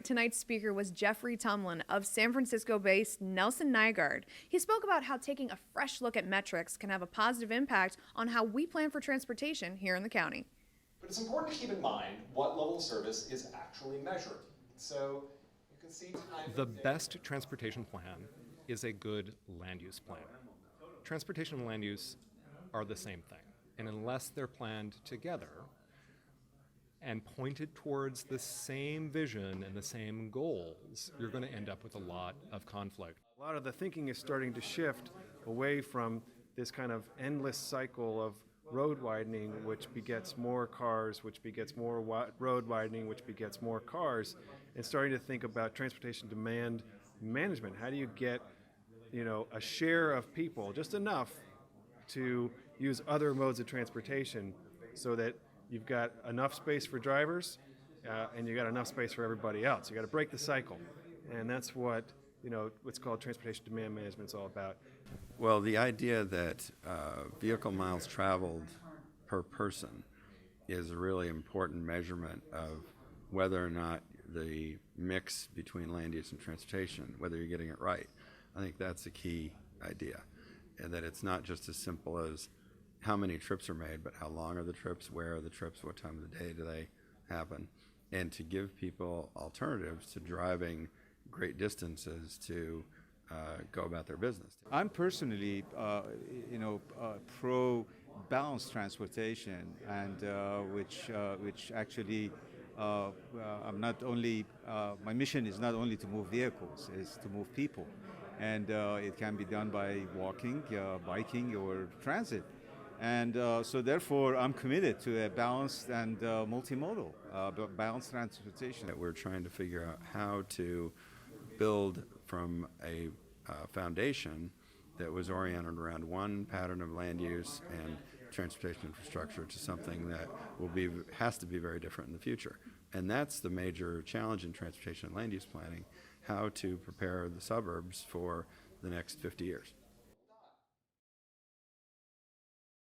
tonight's speaker was Jeffrey Tumlin of San Francisco-based Nelson Nygaard. He spoke about how taking a fresh look at metrics can have a positive impact on how we plan for transportation here in the county. But it's important to keep in mind what level of service is actually measured. So you can see the best transportation plan is a good land use plan. Transportation and land use are the same thing, and unless they're planned together and pointed towards the same vision and the same goals, you're going to end up with a lot of conflict. A lot of the thinking is starting to shift away from this kind of endless cycle of road widening, which begets more cars, which begets more road widening, which begets more cars, and starting to think about transportation demand management. How do you get, a share of people, just enough to use other modes of transportation so that you've got enough space for drivers and you got enough space for everybody else. You got to break the cycle, and that's what what's called transportation demand management is all about. Well, the idea that vehicle miles traveled per person is a really important measurement of whether or not the mix between land use and transportation, whether you're getting it right. I think that's a key idea, and that it's not just as simple as how many trips are made, but how long are the trips, where are the trips, what time of the day do they happen, and to give people alternatives to driving great distances to go about their business. I'm personally, pro balanced transportation, and which actually, I'm not only my mission is not only to move vehicles, it's to move people, and it can be done by walking, biking, or transit. And so therefore, I'm committed to a balanced and multimodal, balanced transportation. We're trying to figure out how to build from a foundation that was oriented around one pattern of land use and transportation infrastructure to something that has to be very different in the future. And that's the major challenge in transportation and land use planning, how to prepare the suburbs for the next 50 years.